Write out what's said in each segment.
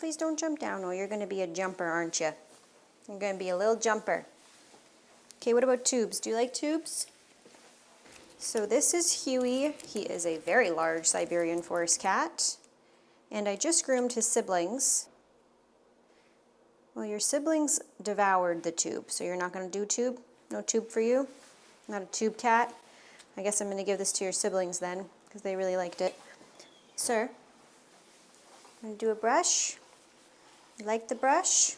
please don't jump down. Oh, you're going to be a jumper, aren't you? You're going to be a little jumper. Okay, what about tubes? Do you like tubes? So this is Huey. He is a very large Siberian forest cat. And I just groomed his siblings. Well, your siblings devoured the tube, so you're not going to do tube? No tube for you? Not a tube cat? I guess I'm going to give this to your siblings then, because they really liked it. Sir, I'm going to do a brush. You like the brush?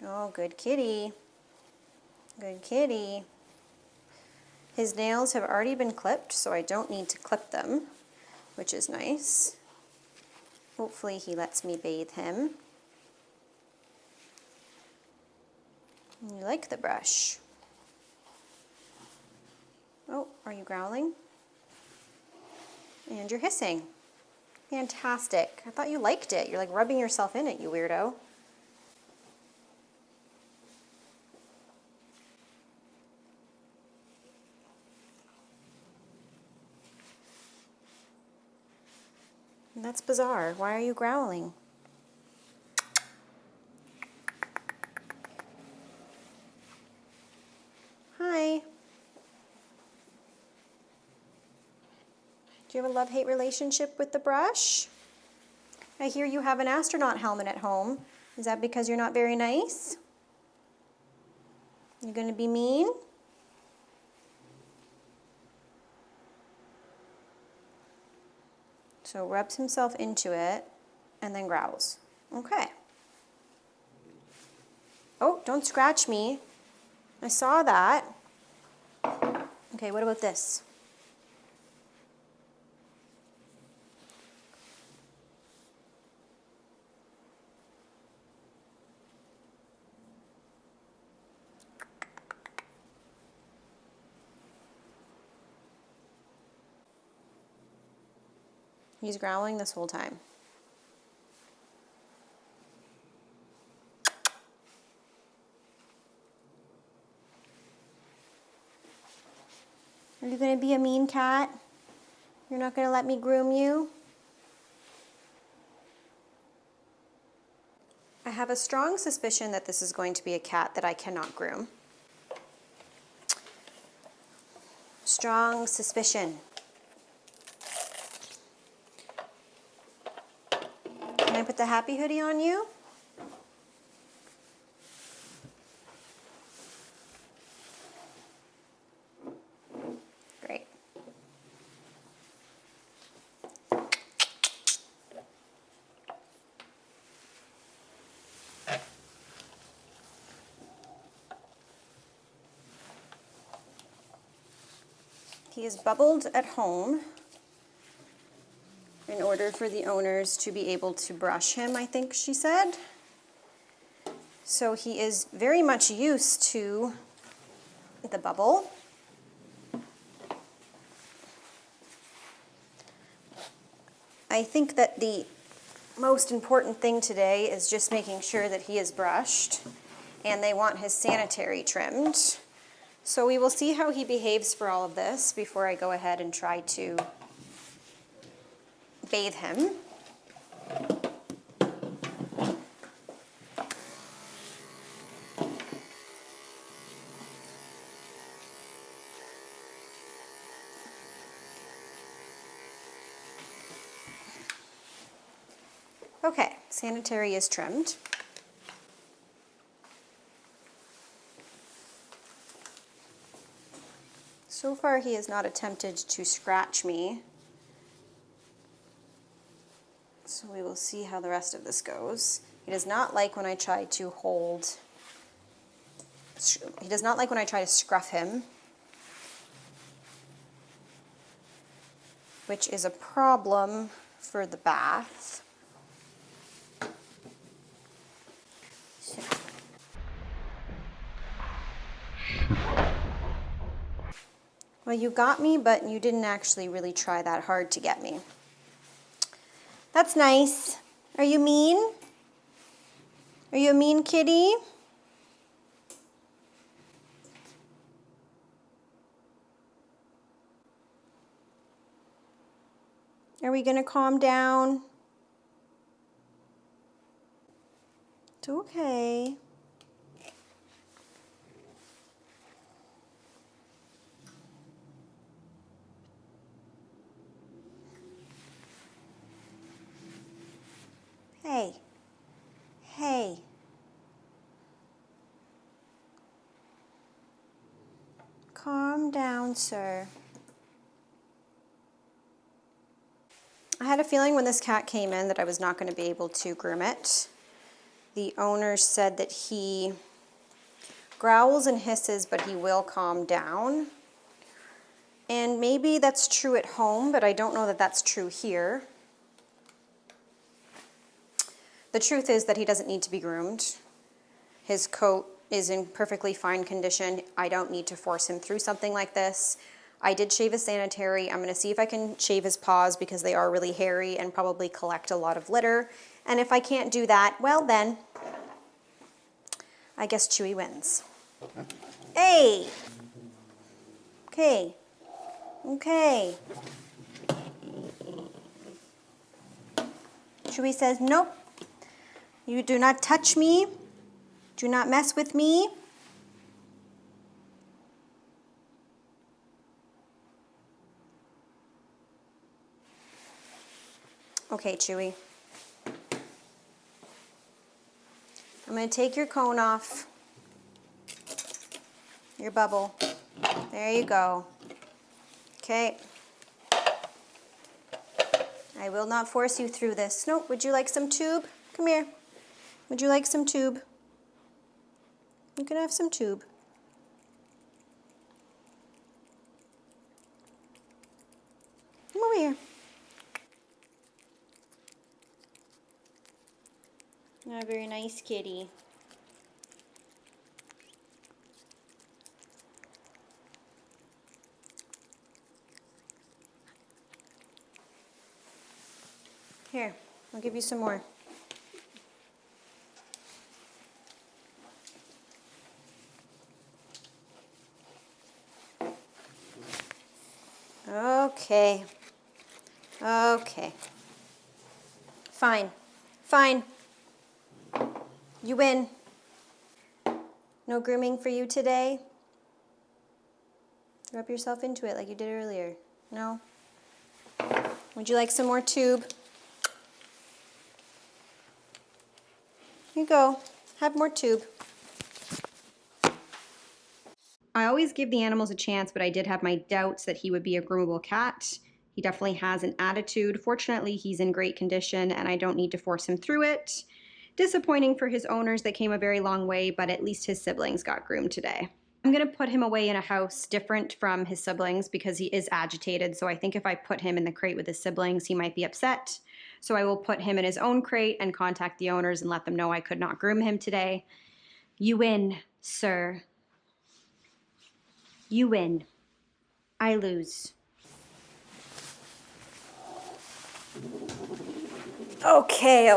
Oh, good kitty. Good kitty. His nails have already been clipped, so I don't need to clip them, which is nice. Hopefully he lets me bathe him. You like the brush. Oh, are you growling? And you're hissing. Fantastic. I thought you liked it. You're like rubbing yourself in it, you weirdo. That's bizarre. Why are you growling? Hi. Do you have a love-hate relationship with the brush? I hear you have an astronaut helmet at home. Is that because you're not very nice? You're going to be mean? So rubs himself into it and then growls. Okay. Oh, don't scratch me. I saw that. Okay, what about this? He's growling this whole time. Are you going to be a mean cat? You're not going to let me groom you? I have a strong suspicion that this is going to be a cat that I cannot groom. Strong suspicion. Can I put the happy hoodie on you? Great. He is bubbled at home in order for the owners to be able to brush him, I think she said. So he is very much used to the bubble. I think that the most important thing today is just making sure that he is brushed, and they want his sanitary trimmed. So we will see how he behaves for all of this before I go ahead and try to bathe him. Okay, sanitary is trimmed. So far he has not attempted to scratch me. So we will see how the rest of this goes. He does not like when I try to scruff him, which is a problem for the bath. Well, you got me, but you didn't actually really try that hard to get me. That's nice. Are you mean? Are you a mean kitty? Are we going to calm down? okay. Hey. Hey. Calm down, sir. I had a feeling when this cat came in that I was not going to be able to groom it. The owner said that he growls and hisses, but he will calm down. And maybe that's true at home, but I don't know that that's true here. The truth is that he doesn't need to be groomed. His coat is in perfectly fine condition. I don't need to force him through something like this. I did shave his Sanitary. I'm going to see if I can shave his paws because they are really hairy and probably collect a lot of litter. And if I can't do that, well then, I guess Chewy wins. Hey! Okay. Okay. Chewy says, nope. You do not touch me. Do not mess with me. Okay, Chewy. I'm going to take your cone off. Your bubble. There you go. Okay. I will not force you through this. Nope. Would you like some tube? Come here. Would you like some tube? You can have some tube. Come over here. You're a very nice kitty. Here, I'll give you some more. Okay. Okay. Fine. Fine. You win. No grooming for you today? Rub yourself into it like you did earlier. No? Would you like some more tube? Here you go. Have more tube. I always give the animals a chance, but I did have my doubts that he would be a groomable cat. He definitely has an attitude. Fortunately, he's in great condition and I don't need to force him through it. Disappointing for his owners. They came a very long way, but at least his siblings got groomed today. I'm going to put him away in a house different from his siblings because he is agitated. So I think if I put him in the crate with his siblings, he might be upset. So I will put him in his own crate and contact the owners and let them know I could not groom him today. You win, sir. You win. I lose. Okay.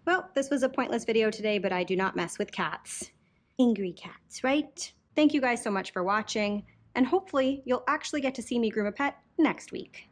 Well, this was a pointless video today, but I do not mess with cats. Angry cats, right? Thank you guys so much for watching, and hopefully you'll actually get to see me groom a pet next week.